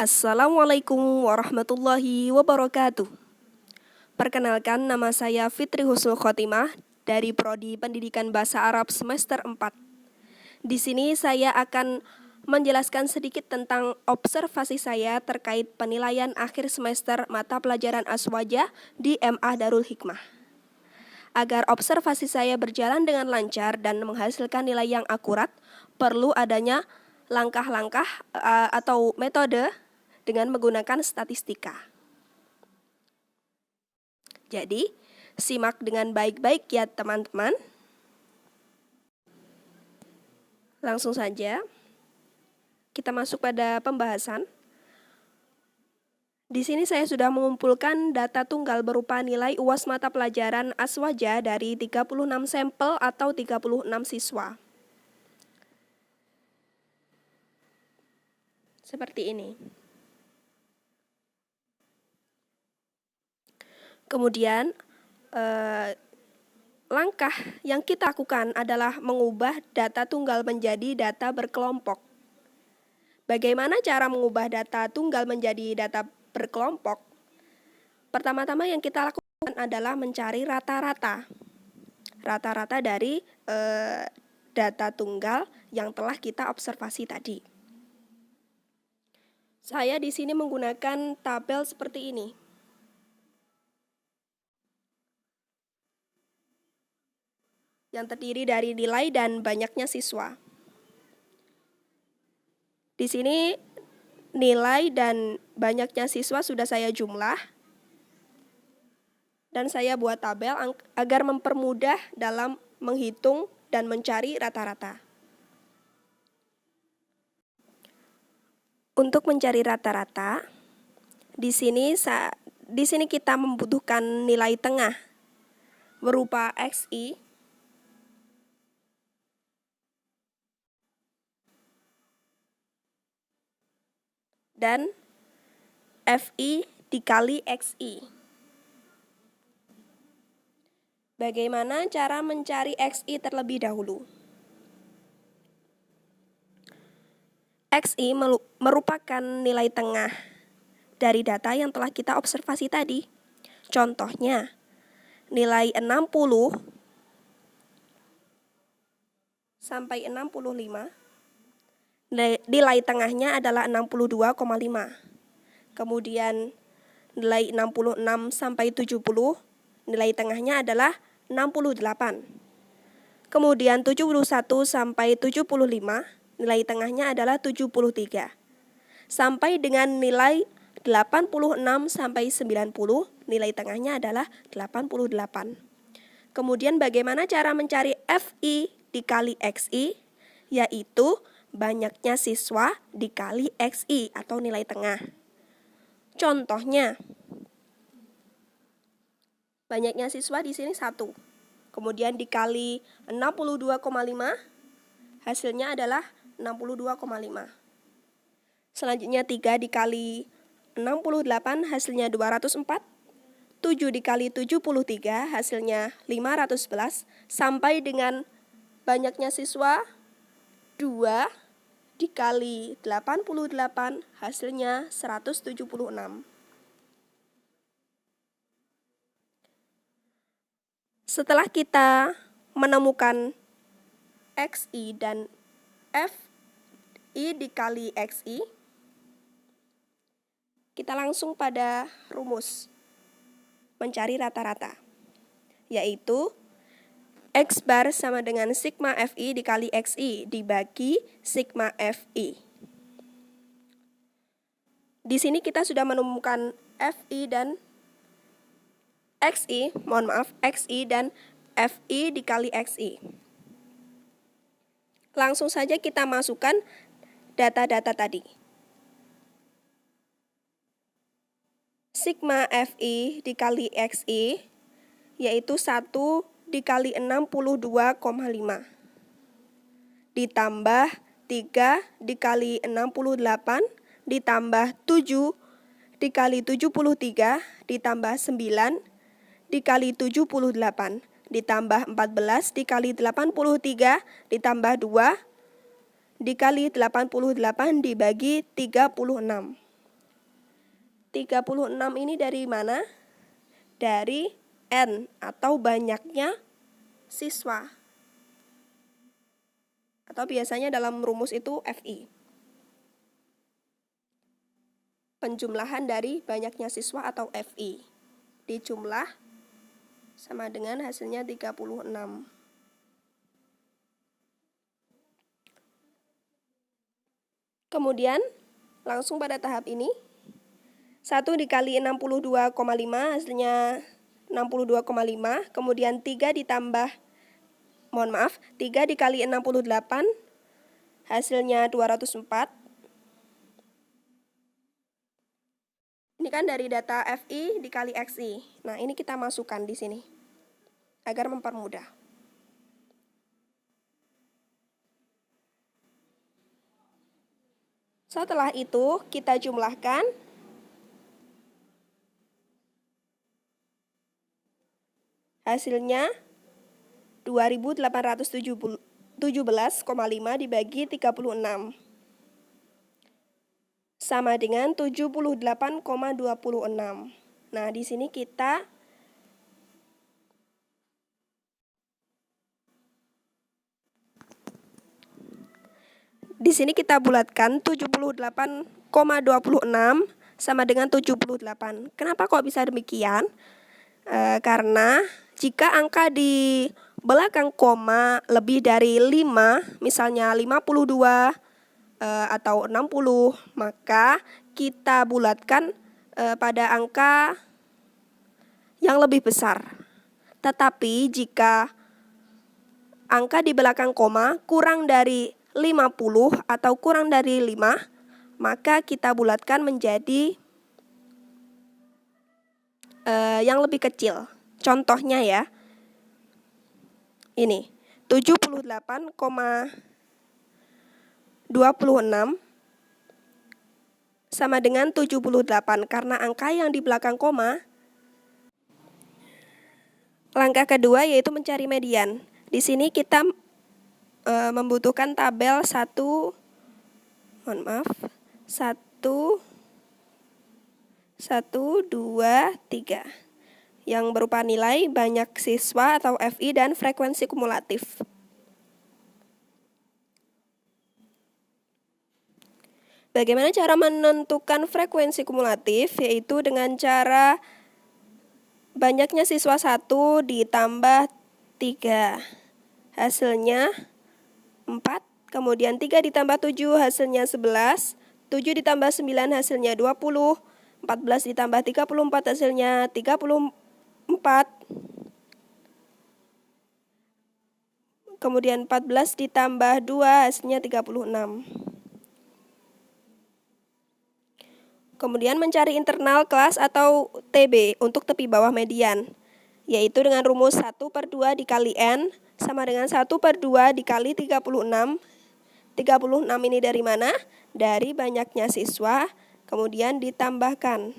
Assalamualaikum warahmatullahi wabarakatuh. Perkenalkan, nama saya Fitri Husnul Khotimah dari Prodi Pendidikan Bahasa Arab semester 4. Di sini saya akan menjelaskan sedikit tentang observasi saya terkait penilaian akhir semester mata pelajaran Aswajah di MA Darul Hikmah. Agar observasi saya berjalan dengan lancar dan menghasilkan nilai yang akurat, perlu adanya langkah-langkah atau metode dengan menggunakan statistika. Jadi, simak dengan baik-baik ya teman-teman. Langsung saja, kita masuk pada pembahasan. Di sini saya sudah mengumpulkan data tunggal berupa nilai UAS mata pelajaran Aswajah dari 36 sampel atau 36 siswa. Seperti ini. Kemudian, langkah yang kita lakukan adalah mengubah data tunggal menjadi data berkelompok. Bagaimana cara mengubah data tunggal menjadi data berkelompok? Pertama-tama yang kita lakukan adalah mencari rata-rata. Rata-rata dari data tunggal yang telah kita observasi tadi. Saya di sini menggunakan tabel seperti ini. Yang terdiri dari nilai dan banyaknya siswa. Di sini nilai dan banyaknya siswa sudah saya jumlah dan saya buat tabel agar mempermudah dalam menghitung dan mencari rata-rata. Untuk mencari rata-rata, di sini kita membutuhkan nilai tengah berupa XI dan FI dikali XI. Bagaimana cara mencari XI terlebih dahulu? XI merupakan nilai tengah dari data yang telah kita observasi tadi. Contohnya, nilai 60 sampai 65. Nilai tengahnya adalah 62,5. Kemudian nilai 66 sampai 70, nilai tengahnya adalah 68. Kemudian 71 sampai 75, nilai tengahnya adalah 73. Sampai dengan nilai 86 sampai 90, nilai tengahnya adalah 88. Kemudian bagaimana cara mencari FI dikali XI? Yaitu banyaknya siswa dikali XI atau nilai tengah. Contohnya, banyaknya siswa di sini 1. Kemudian dikali 62,5, hasilnya adalah 62,5. Selanjutnya 3 dikali 68, hasilnya 204. 7 dikali 73, hasilnya 511. Sampai dengan banyaknya siswa 2 dikali 88, hasilnya 176. Setelah kita menemukan XI dan FI dikali XI, kita langsung pada rumus mencari rata-rata, yaitu X bar sama dengan sigma FI dikali XI dibagi sigma FI. Di sini kita sudah menemukan FI dan XI dan FI dikali XI. Langsung saja kita masukkan data-data tadi. Sigma FI dikali XI yaitu 1 dikali 62,5 ditambah 3 dikali 68 ditambah 7 dikali 73 ditambah 9 dikali 78 ditambah 14 dikali 83 ditambah 2 dikali 88 dibagi 36. 36 ini dari mana? Dari N atau banyaknya siswa. Atau biasanya dalam rumus itu FI. Penjumlahan dari banyaknya siswa atau FI. Dijumlah sama dengan hasilnya 36. Kemudian langsung pada tahap ini 1 dikali 62,5 hasilnya 62,5. Kemudian 3 dikali 68 hasilnya 204. Ini kan dari data FI dikali XI. Nah, ini kita masukkan di sini agar mempermudah. Setelah itu kita jumlahkan. Hasilnya 2817,5 dibagi 36. Sama dengan 78,26. Nah, di sini kita bulatkan 78,26 sama dengan 78. Kenapa kok bisa demikian? Karena jika angka di belakang koma lebih dari 5, misalnya 52 atau 60, maka kita bulatkan pada angka yang lebih besar. Tetapi jika angka di belakang koma kurang dari 50 atau kurang dari 5, maka kita bulatkan menjadi yang lebih kecil. Contohnya ya, ini 78,26 sama dengan 78 karena angka yang di belakang koma. Langkah kedua yaitu mencari median. Di sini kita membutuhkan tabel 1, 2, 3 yang berupa nilai banyak siswa atau FI dan frekuensi kumulatif. Bagaimana cara menentukan frekuensi kumulatif? Yaitu dengan cara banyaknya siswa 1 ditambah 3. Hasilnya 4. Kemudian 3 ditambah 7 hasilnya 11. 7 ditambah 9 hasilnya 20. 14 ditambah 34 hasilnya 34. Kemudian 14 ditambah 2 hasilnya 36. Kemudian mencari internal kelas atau TB untuk tepi bawah median, yaitu dengan rumus 1/2 dikali N sama dengan 1/2 dikali 36. 36 ini dari mana? Dari banyaknya siswa, kemudian ditambahkan.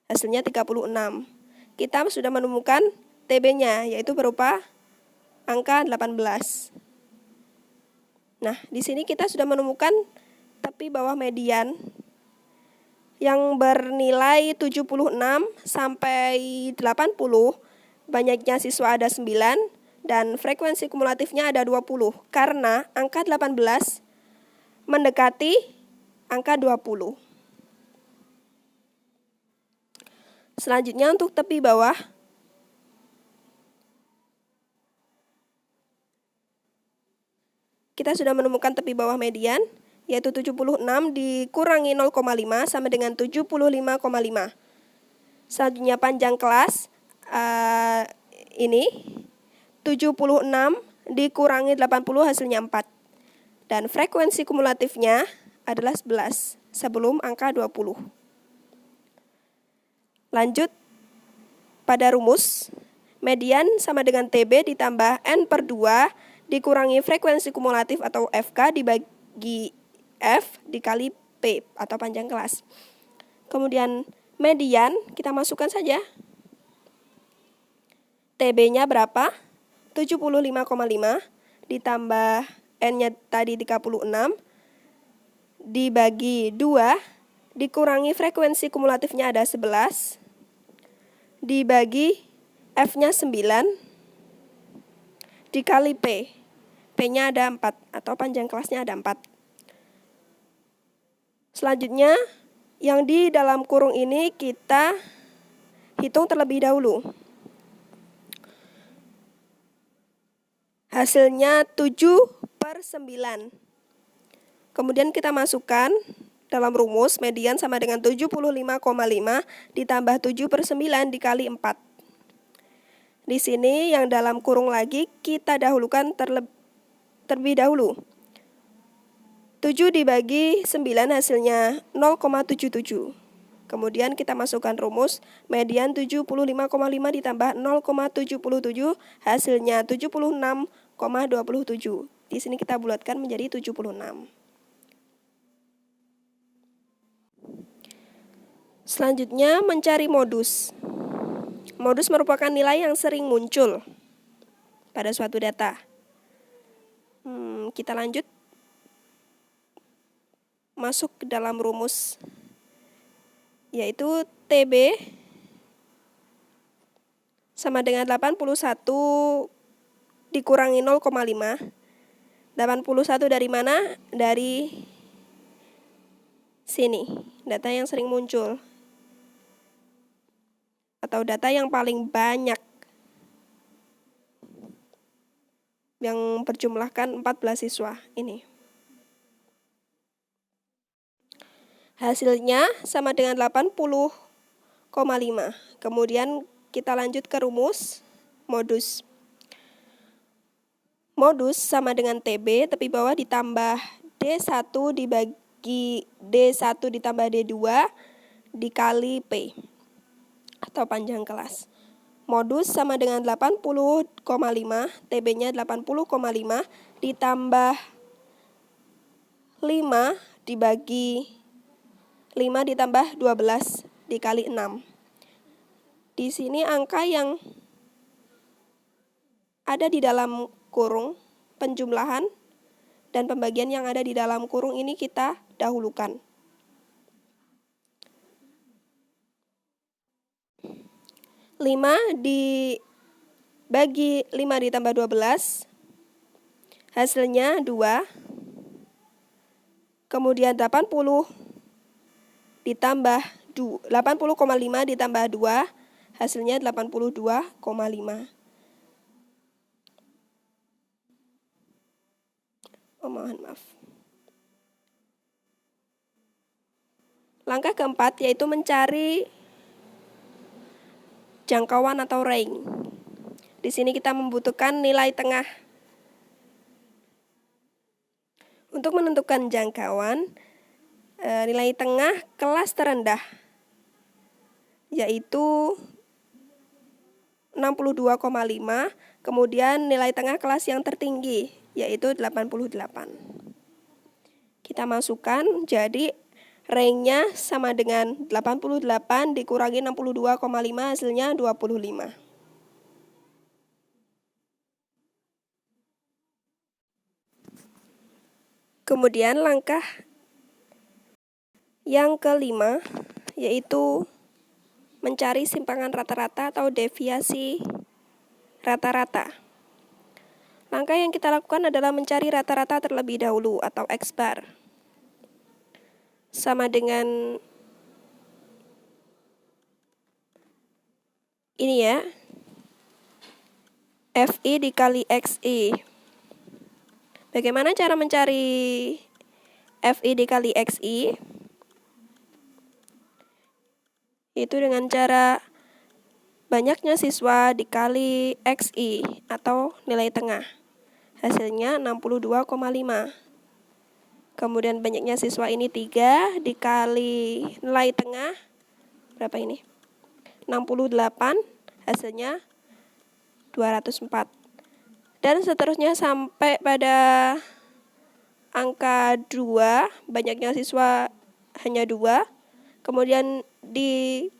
Hasilnya 36. Kita sudah menemukan TB-nya, yaitu berupa angka 18. Nah, di sini kita sudah menemukan tepi bawah median yang bernilai 76 sampai 80, banyaknya siswa ada 9, dan frekuensi kumulatifnya ada 20, karena angka 18 mendekati angka 20. Selanjutnya untuk tepi bawah, kita sudah menemukan tepi bawah median, yaitu 76 dikurangi 0,5 sama dengan 75,5. Selanjutnya panjang kelas, ini 76 dikurangi 80 hasilnya 4. Dan frekuensi kumulatifnya adalah 11 sebelum angka 20. Lanjut pada rumus, median sama dengan TB ditambah N/2 dikurangi frekuensi kumulatif atau FK dibagi F dikali P atau panjang kelas. Kemudian median kita masukkan saja. TB-nya berapa? 75,5 ditambah N-nya tadi 36 dibagi 2 dikurangi frekuensi kumulatifnya ada 11, dibagi F-nya 9, dikali P. P-nya ada 4 atau panjang kelasnya ada 4. Selanjutnya, yang di dalam kurung ini kita hitung terlebih dahulu. Hasilnya 7/9. Kemudian kita masukkan dalam rumus median sama dengan 75,5 ditambah 7/9 dikali 4. Di sini yang dalam kurung lagi kita dahulukan terlebih dahulu. 7 dibagi 9 hasilnya 0,77. Kemudian kita masukkan rumus median 75,5 ditambah 0,77 hasilnya 76,27. Di sini kita bulatkan menjadi 76. Selanjutnya mencari modus. Modus merupakan nilai yang sering muncul pada suatu data. Kita lanjut masuk ke dalam rumus, yaitu TB sama dengan 81 dikurangi 0,5. 81 dari mana? Dari sini, data yang sering muncul atau data yang paling banyak, yang berjumlahkan 14 siswa ini. Hasilnya sama dengan 80,5. Kemudian kita lanjut ke rumus modus. Modus sama dengan TB, tepi bawah ditambah D1 dibagi D1 ditambah D2 dikali P atau panjang kelas. Modus sama dengan 80,5, TB-nya 80,5 ditambah 5 dibagi 5 ditambah 12 dikali 6. Di sini angka yang ada di dalam kurung, penjumlahan dan pembagian yang ada di dalam kurung ini kita dahulukan. 5 dibagi 5 ditambah 12, hasilnya 2. Kemudian 80 ditambah 80,5 ditambah 2, hasilnya 82,5. Mohon maaf. Langkah keempat yaitu mencari jangkauan atau range. Di sini kita membutuhkan nilai tengah. Untuk menentukan jangkauan, nilai tengah kelas terendah yaitu 62,5, kemudian nilai tengah kelas yang tertinggi yaitu 88. Kita masukkan, jadi range-nya sama dengan 88 dikurangi 62,5 hasilnya 25. Kemudian langkah yang kelima yaitu mencari simpangan rata-rata atau deviasi rata-rata. Langkah yang kita lakukan adalah mencari rata-rata terlebih dahulu atau X-bar. Sama dengan ini ya, FI dikali XI. Bagaimana cara mencari FI dikali XI? Itu dengan cara banyaknya siswa dikali XI atau nilai tengah. Hasilnya 62,5. Kemudian banyaknya siswa ini 3 dikali nilai tengah, berapa ini? 68, hasilnya 204. Dan seterusnya sampai pada angka 2, banyaknya siswa hanya 2. Kemudian dikali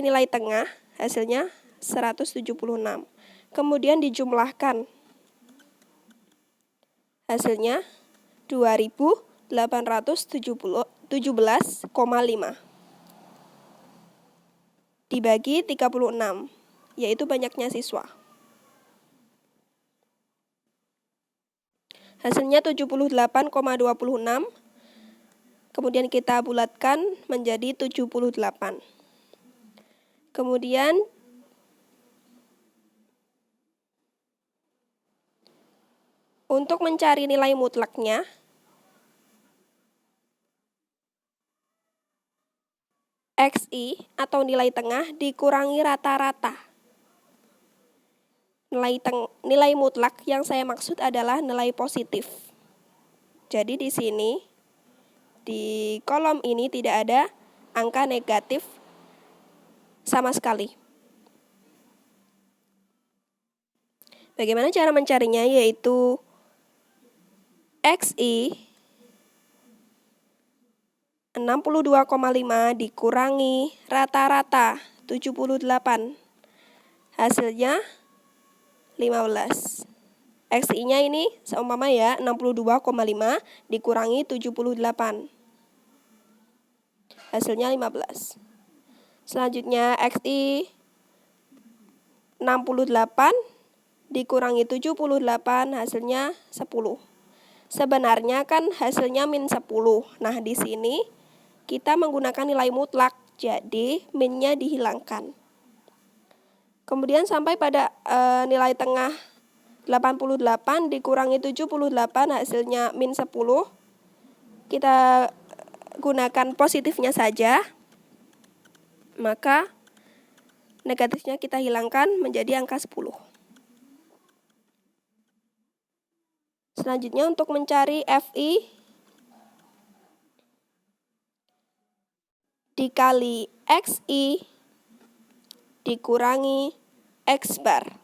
nilai tengah, hasilnya 176. Kemudian dijumlahkan, hasilnya 2018. 817,5 dibagi 36, yaitu banyaknya siswa. Hasilnya 78,26, kemudian kita bulatkan menjadi 78. Kemudian untuk mencari nilai mutlaknya, XI atau nilai tengah dikurangi rata-rata. Nilai mutlak yang saya maksud adalah nilai positif. Jadi di sini, di kolom ini tidak ada angka negatif sama sekali. Bagaimana cara mencarinya? Yaitu XI 62,5 dikurangi rata-rata 78. Hasilnya 15. XI-nya ini seumpama ya 62,5 dikurangi 78. Hasilnya 15. Selanjutnya XI 68 dikurangi 78 hasilnya 10. Sebenarnya kan hasilnya min 10. Nah, di sini kita menggunakan nilai mutlak, jadi minnya dihilangkan. Kemudian sampai pada nilai tengah 88 dikurangi 78 hasilnya min 10. Kita gunakan positifnya saja, maka negatifnya kita hilangkan menjadi angka 10. Selanjutnya untuk mencari FI dikali XI dikurangi X bar.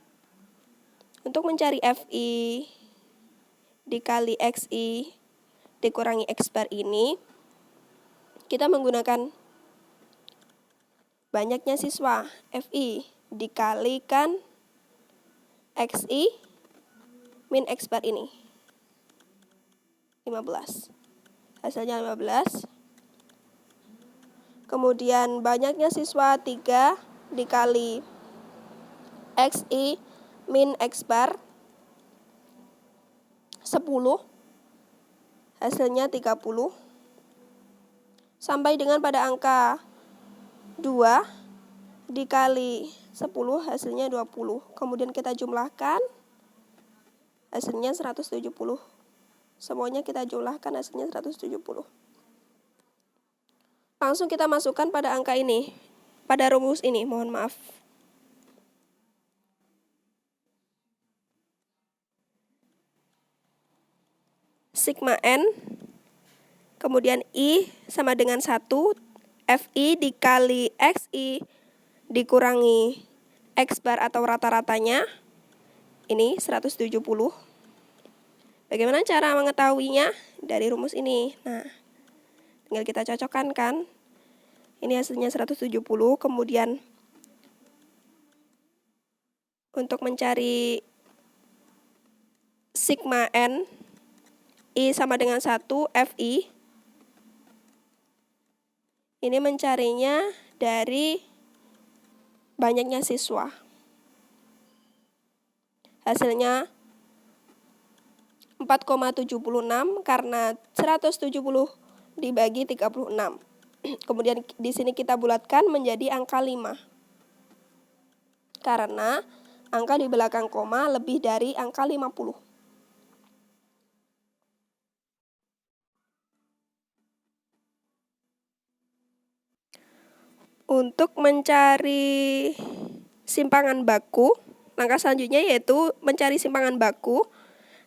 Untuk mencari FI dikali XI dikurangi X bar ini, kita menggunakan banyaknya siswa. FI dikalikan XI min X bar ini. 15. Hasilnya 15. Kemudian banyaknya siswa 3 dikali XI min X bar 10. Hasilnya 30. Sampai dengan pada angka 2 dikali 10 hasilnya 20. Kemudian kita jumlahkan hasilnya 170. Semuanya kita jumlahkan hasilnya 170. Langsung kita masukkan pada angka ini, pada rumus ini, mohon maaf. Sigma N, kemudian I sama dengan 1, FI dikali XI dikurangi X bar atau rata-ratanya, ini 170. Bagaimana cara mengetahuinya? Dari rumus ini. Nah, tinggal kita cocokkan kan. Ini hasilnya 170, kemudian untuk mencari sigma N, I sama dengan 1, FI. Ini mencarinya dari banyaknya siswa. Hasilnya 4,76 karena 170 dibagi 36. Kemudian di sini kita bulatkan menjadi angka 5. Karena angka di belakang koma lebih dari angka 50. Untuk mencari simpangan baku, langkah selanjutnya yaitu mencari simpangan baku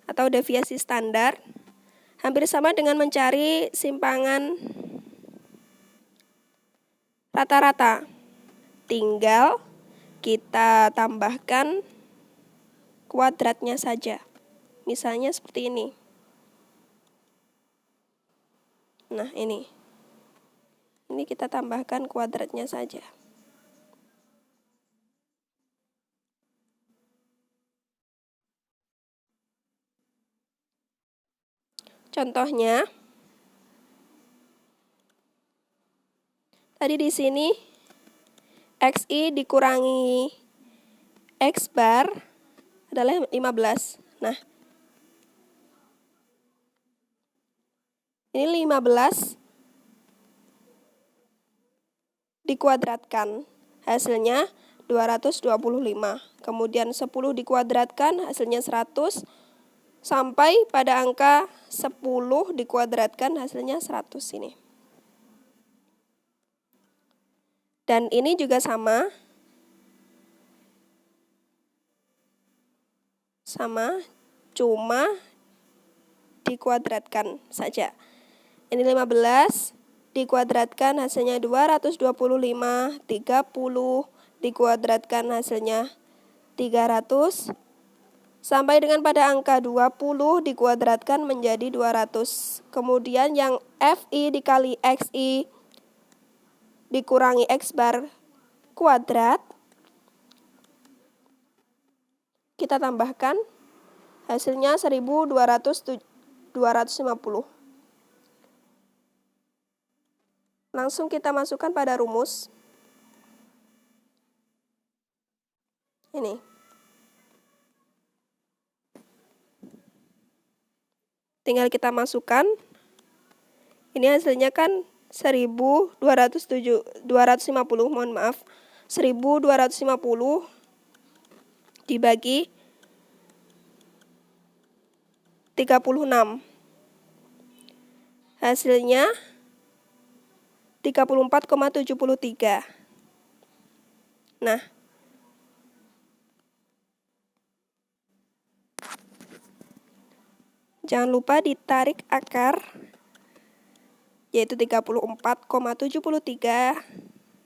atau deviasi standar. Hampir sama dengan mencari simpangan rata-rata. Tinggal kita tambahkan kuadratnya saja. Misalnya seperti ini. Nah, ini kita tambahkan kuadratnya saja. Contohnya, Tadi di sini XI dikurangi X bar adalah 15. Nah, ini 15 dikuadratkan, hasilnya 225. Kemudian 10 dikuadratkan, hasilnya 100. Sampai pada angka 10 dikuadratkan, hasilnya 100 ini. Dan ini juga sama, cuma dikuadratkan saja. Ini 15 dikuadratkan, hasilnya 225, 30 dikuadratkan, hasilnya 300. Sampai dengan pada angka 20 dikuadratkan menjadi 200. Kemudian yang FI dikali XI dikurangi X bar kuadrat, kita tambahkan, hasilnya 1250. Langsung kita masukkan pada rumus. Ini. Tinggal kita masukkan. Ini hasilnya kan 1250, mohon maaf. 1250 dibagi 36. Hasilnya 34,73. Nah, jangan lupa ditarik akar, yaitu 34,73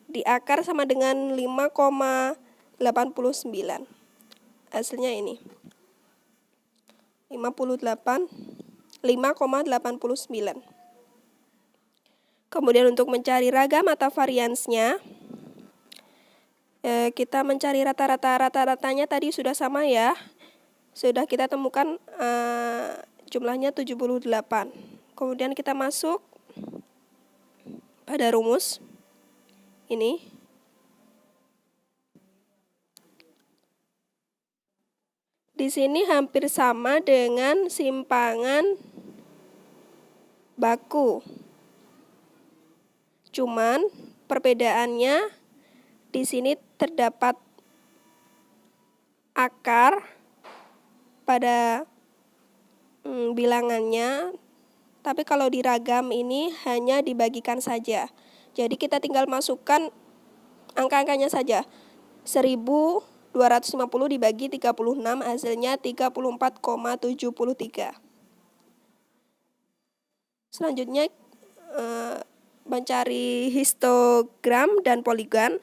di akar sama dengan 5,89. Hasilnya ini 5,89. Kemudian untuk mencari ragam atau variansnya, kita mencari rata-ratanya tadi sudah sama ya. Sudah kita temukan jumlahnya 78. Kemudian kita masuk pada rumus ini. Di sini hampir sama dengan simpangan baku. Cuman perbedaannya di sini terdapat akar pada bilangannya, tapi kalau di ragam ini hanya dibagikan saja. Jadi kita tinggal masukkan angka-angkanya saja. 1250 dibagi 36, hasilnya 34,73. Selanjutnya mencari histogram dan poligon.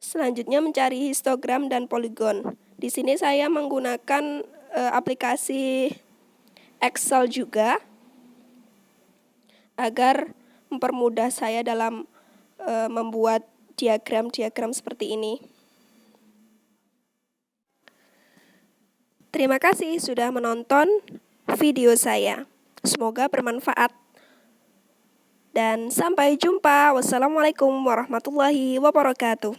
Selanjutnya mencari histogram dan poligon. Di sini saya menggunakan aplikasi Excel juga agar mempermudah saya dalam membuat diagram-diagram seperti ini. Terima kasih sudah menonton video saya. Semoga bermanfaat. Dan sampai jumpa. Wassalamualaikum warahmatullahi wabarakatuh.